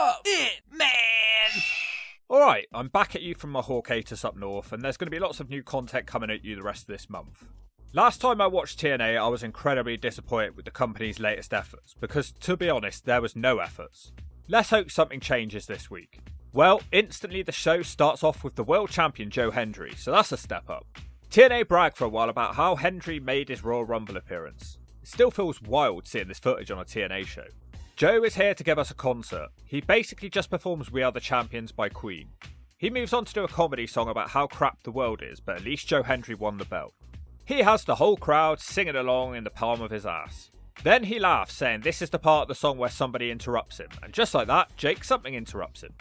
Shove it, man! Alright, I'm back at you from my Hawkatus up north, and there's going to be lots of new content coming at you the rest of this month. Last time I watched TNA, I was incredibly disappointed with the company's latest efforts, because to be honest, there was no efforts. Let's hope something changes this week. Well, instantly the show starts off with the world champion Joe Hendry, so that's a step up. TNA bragged for a while about how Hendry made his Royal Rumble appearance. It still feels wild seeing this footage on a TNA show. Joe is here to give us a concert. He basically just performs We Are the Champions by Queen. He moves on to do a comedy song about how crap the world is, but at least Joe Hendry won the belt. He has the whole crowd singing along in the palm of his ass. Then he laughs, saying this is the part of the song where somebody interrupts him, and just like that, Jake something interrupts him.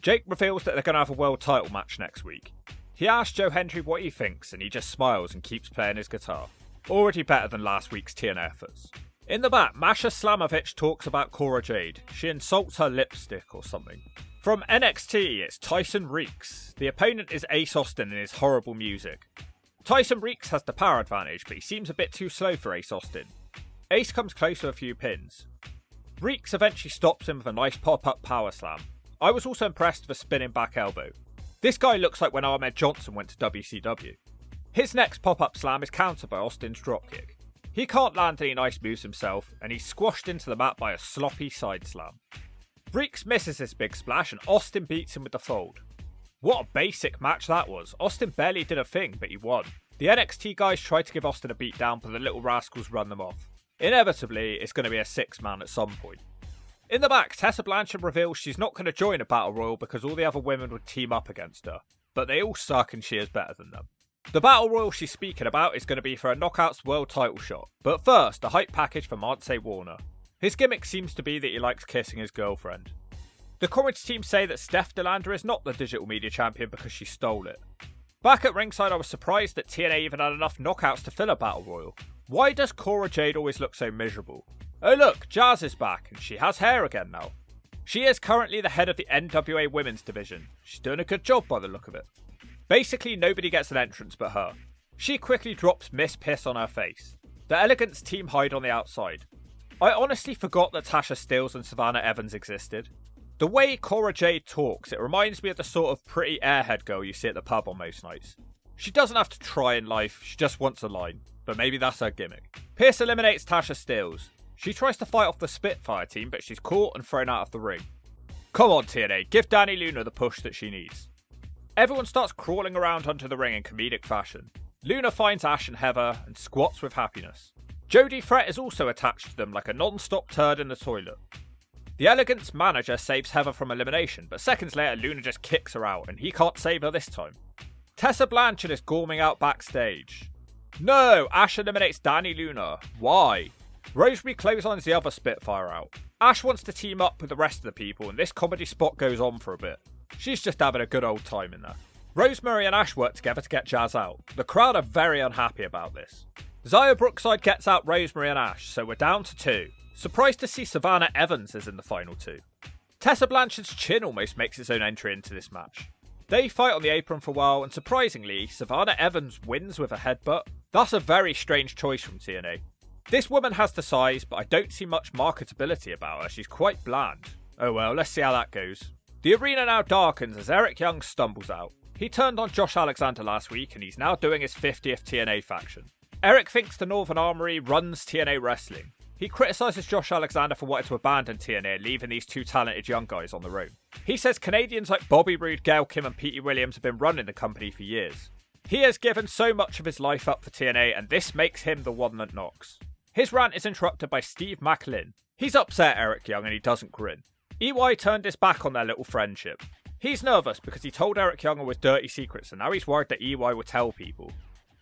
Jake reveals that they're going to have a world title match next week. He asks Joe Hendry what he thinks, and he just smiles and keeps playing his guitar. Already better than last week's TNA efforts. In the back, Masha Slamovich talks about Cora Jade. She insults her lipstick or something. From NXT, it's Tyson Reeks. The opponent is Ace Austin and his horrible music. Tyson Reeks has the power advantage, but he seems a bit too slow for Ace Austin. Ace comes close with a few pins. Reeks eventually stops him with a nice pop-up power slam. I was also impressed with a spinning back elbow. This guy looks like when Ahmed Johnson went to WCW. His next pop-up slam is countered by Austin's dropkick. He can't land any nice moves himself, and he's squashed into the mat by a sloppy side slam. Reeks misses his big splash, and Austin beats him with the fold. What a basic match that was. Austin barely did a thing, but he won. The NXT guys tried to give Austin a beat down, but the little rascals run them off. Inevitably, it's going to be a 6-man at some point. In the back, Tessa Blanchard reveals she's not going to join a Battle Royal because all the other women would team up against her, but they all suck and she is better than them. The Battle Royal she's speaking about is going to be for a Knockouts world title shot, but first, a hype package for Mance Warner. His gimmick seems to be that he likes kissing his girlfriend. The commentary team say that Steph DeLander is not the digital media champion because she stole it. Back at ringside, I was surprised that TNA even had enough knockouts to fill a Battle Royal. Why does Cora Jade always look so miserable? Oh look, Jazz is back, and she has hair again now. She is currently the head of the NWA Women's Division. She's doing a good job by the look of it. Basically, nobody gets an entrance but her. She quickly drops Miss Piss on her face. The Elegance team hide on the outside. I honestly forgot that Tasha Steelz and Savannah Evans existed. The way Cora Jade talks, it reminds me of the sort of pretty airhead girl you see at the pub on most nights. She doesn't have to try in life, she just wants a line. But maybe that's her gimmick. Pierce eliminates Tasha Steelz. She tries to fight off the Spitfire team, but she's caught and thrown out of the ring. Come on TNA, give Dani Luna the push that she needs. Everyone starts crawling around under the ring in comedic fashion. Luna finds Ash and Heather and squats with happiness. Jodie Fret is also attached to them like a non-stop turd in the toilet. The Elegance manager saves Heather from elimination, but seconds later Luna just kicks her out and he can't save her this time. Tessa Blanchard is gorming out backstage. No, Ash eliminates Dani Luna. Why? Rosemary clotheslines the other Spitfire out. Ash wants to team up with the rest of the people and this comedy spot goes on for a bit. She's just having a good old time in there. Rosemary and Ash work together to get Jazz out. The crowd are very unhappy about this. Xia Brookside gets out Rosemary and Ash, so we're down to 2. Surprised to see Savannah Evans is in the final 2. Tessa Blanchard's chin almost makes its own entry into this match. They fight on the apron for a while, and surprisingly, Savannah Evans wins with a headbutt. That's a very strange choice from TNA. This woman has the size, but I don't see much marketability about her. She's quite bland. Oh well, let's see how that goes. The arena now darkens as Eric Young stumbles out. He turned on Josh Alexander last week, and he's now doing his 50th TNA faction. Eric thinks the Northern Armory runs TNA Wrestling. He criticises Josh Alexander for wanting to abandon TNA, leaving these 2 talented young guys on their own. He says Canadians like Bobby Roode, Gail Kim and Petey Williams have been running the company for years. He has given so much of his life up for TNA, and this makes him the one that knocks. His rant is interrupted by Steve McLinn. He's upset Eric Young and he doesn't grin. EY turned his back on their little friendship. He's nervous because he told Eric Young with dirty secrets and now he's worried that EY will tell people.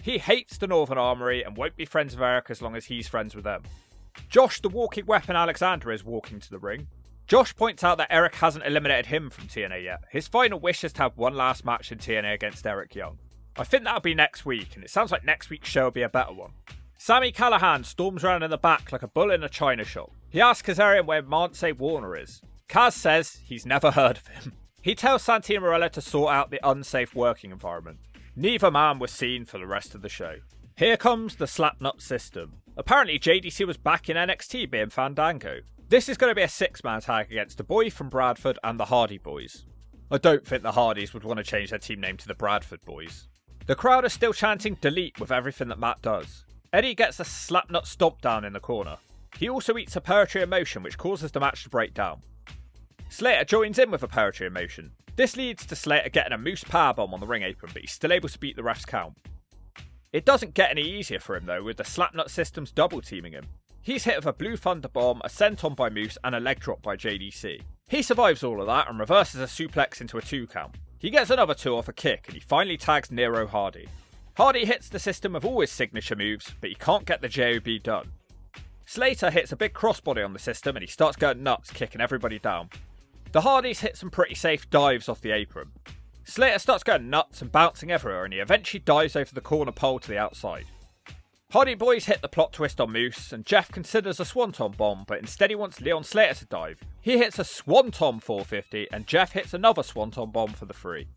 He hates the Northern Armory and won't be friends with Eric as long as he's friends with them. Josh the Walking Weapon Alexander is walking to the ring. Josh points out that Eric hasn't eliminated him from TNA yet. His final wish is to have one last match in TNA against Eric Young. I think that'll be next week, and it sounds like next week's show will be a better one. Sammy Callahan storms around in the back like a bull in a china shop. He asks Kazarian where Mance Warner is. Kaz says he's never heard of him. He tells Santino Marella to sort out the unsafe working environment. Neither man was seen for the rest of the show. Here comes the Slapnut system. Apparently JDC was back in NXT being Fandango. This is going to be a 6-man tag against the boy from Bradford and the Hardy Boys. I don't think the Hardys would want to change their team name to the Bradford Boys. The crowd is still chanting delete with everything that Matt does. Eddie gets a slapnut stomp down in the corner. He also eats a poetry emotion which causes the match to break down. Slater joins in with a poetry emotion. This leads to Slater getting a moose powerbomb on the ring apron, but he's still able to beat the ref's count. It doesn't get any easier for him though, with the slapnut systems double teaming him. He's hit with a blue thunder bomb, a senton by Moose and a leg drop by JDC. He survives all of that and reverses a suplex into a 2 count. He gets another 2 off a kick and he finally tags Nero Hardy. Hardy hits the system with all his signature moves, but he can't get the JOB done. Slater hits a big crossbody on the system and he starts going nuts, kicking everybody down. The Hardys hit some pretty safe dives off the apron. Slater starts going nuts and bouncing everywhere and he eventually dives over the corner pole to the outside. Hardy Boys hit the plot twist on Moose and Jeff considers a swanton bomb, but instead he wants Leon Slater to dive. He hits a swanton 450 and Jeff hits another swanton bomb for the 3.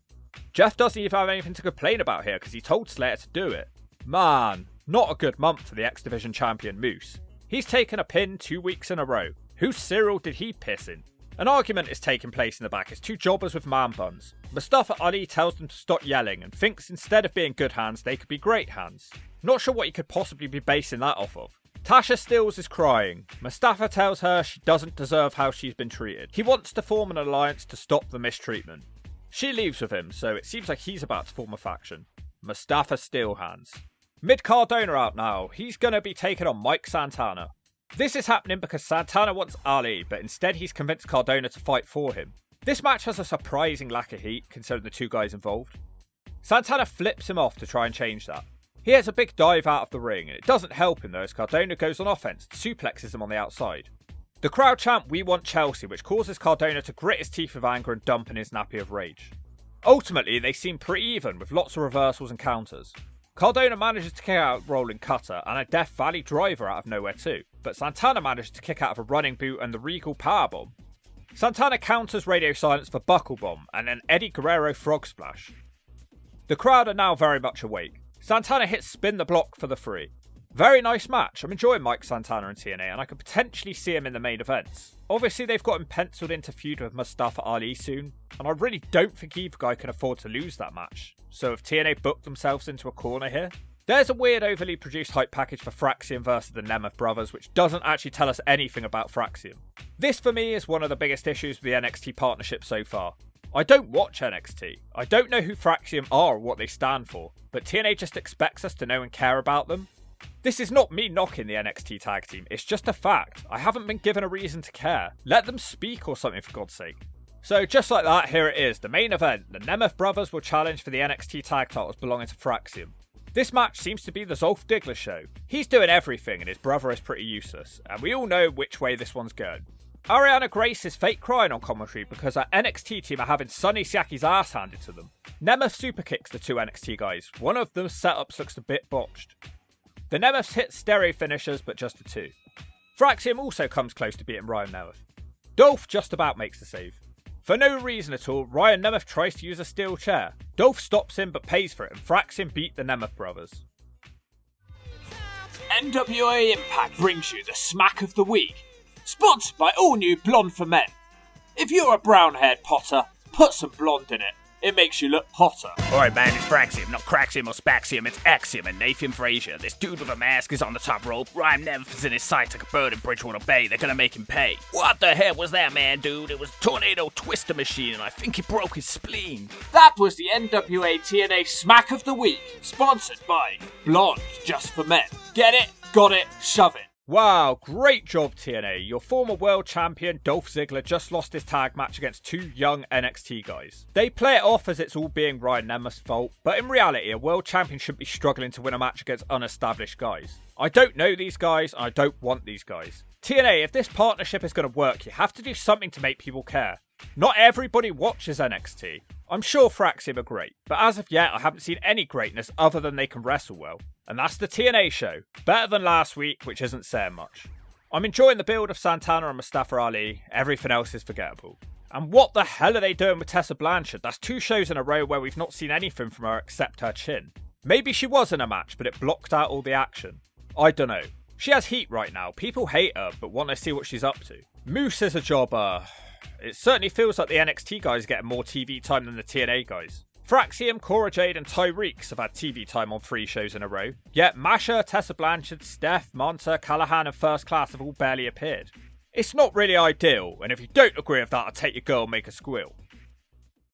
Jeff doesn't even have anything to complain about here because he told Slater to do it. Man, not a good month for the X Division champion Moose. He's taken a pin 2 weeks in a row. Whose cereal did he piss in? An argument is taking place in the back as 2 jobbers with man buns. Mustafa Ali tells them to stop yelling and thinks instead of being good hands, they could be great hands. Not sure what he could possibly be basing that off of. Tasha Steelz is crying. Mustafa tells her she doesn't deserve how she's been treated. He wants to form an alliance to stop the mistreatment. She leaves with him, so it seems like he's about to form a faction. Mustafa Steel Hands. Mid Cardona out now. He's going to be taking on Mike Santana. This is happening because Santana wants Ali, but instead he's convinced Cardona to fight for him. This match has a surprising lack of heat, considering the 2 guys involved. Santana flips him off to try and change that. He has a big dive out of the ring, and it doesn't help him though as Cardona goes on offense and suplexes him on the outside. The crowd chant "We want Chelsea," which causes Cardona to grit his teeth with anger and dump in his nappy of rage. Ultimately, they seem pretty even, with lots of reversals and counters. Cardona manages to kick out a rolling cutter and a Death Valley driver out of nowhere too, but Santana manages to kick out of a running boot and the Regal powerbomb. Santana counters Radio Silence for Buckle Bomb and an Eddie Guerrero Frog Splash. The crowd are now very much awake. Santana hits Spin the Block for the 3. Very nice match. I'm enjoying Mike Santana in TNA and I could potentially see him in the main events. Obviously they've got him penciled into feud with Mustafa Ali soon, and I really don't think either guy can afford to lose that match. So have TNA booked themselves into a corner here? There's a weird overly produced hype package for Fraxium versus the Nemeth brothers which doesn't actually tell us anything about Fraxium. This for me is one of the biggest issues with the NXT partnership so far. I don't watch NXT. I don't know who Fraxium are or what they stand for, but TNA just expects us to know and care about them. This is not me knocking the NXT tag team, it's just a fact. I haven't been given a reason to care. Let them speak or something for God's sake. So just like that, here it is, the main event. The Nemeth brothers will challenge for the NXT tag titles belonging to Fraxium. This match seems to be the Zolf Diggler show. He's doing everything and his brother is pretty useless, and we all know which way this one's going. Ariana Grace is fake crying on commentary because our NXT team are having Sonny Siaki's ass handed to them. Nemeth superkicks the 2 NXT guys. One of them's setups looks a bit botched. The Nemeths hit stereo finishers, but just the 2. Fraxium also comes close to beating Ryan Nemeth. Dolph just about makes the save. For no reason at all, Ryan Nemeth tries to use a steel chair. Dolph stops him but pays for it, and Fraxium beat the Nemeth brothers. NWA Impact brings you the Smack of the Week, sponsored by all new Blonde for Men. If you're a brown-haired Potter, put some blonde in it. It makes you look hotter. Alright man, it's Fraxium, not Craxium or Spaxium, it's Axiom and Nathan Frazier. This dude with a mask is on the top rope, Ryan Nemeth is in his sights like a bird in Bridgewater Bay, they're gonna make him pay. What the hell was that, man, dude? It was Tornado Twister Machine and I think he broke his spleen. That was the NWA TNA Smack of the Week, sponsored by Blonde Just for Men. Get it? Got it? Shove it. Wow, great job TNA. Your former world champion Dolph Ziggler just lost his tag match against 2 young NXT guys. They play it off as it's all being Ryan Nemeth's fault, but in reality a world champion shouldn't be struggling to win a match against unestablished guys. I don't know these guys and I don't want these guys. TNA, if this partnership is going to work, you have to do something to make people care. Not everybody watches NXT. I'm sure Fraxium are great, but as of yet I haven't seen any greatness other than they can wrestle well. And that's the TNA show. Better than last week, which isn't saying much. I'm enjoying the build of Santana and Mustafa Ali, everything else is forgettable. And what the hell are they doing with Tessa Blanchard? That's 2 shows in a row where we've not seen anything from her except her chin. Maybe she was in a match, but it blocked out all the action. I don't know. She has heat right now, people hate her, but want to see what she's up to. Moose is a jobber. It certainly feels like the NXT guys get more TV time than the TNA guys. Fraxium, Cora Jade and Reeks have had TV time on 3 shows in a row. Yet Masha, Tessa Blanchard, Steph, Monta, Callahan and First Class have all barely appeared. It's not really ideal, and if you don't agree with that, I'll take your girl and make her squeal.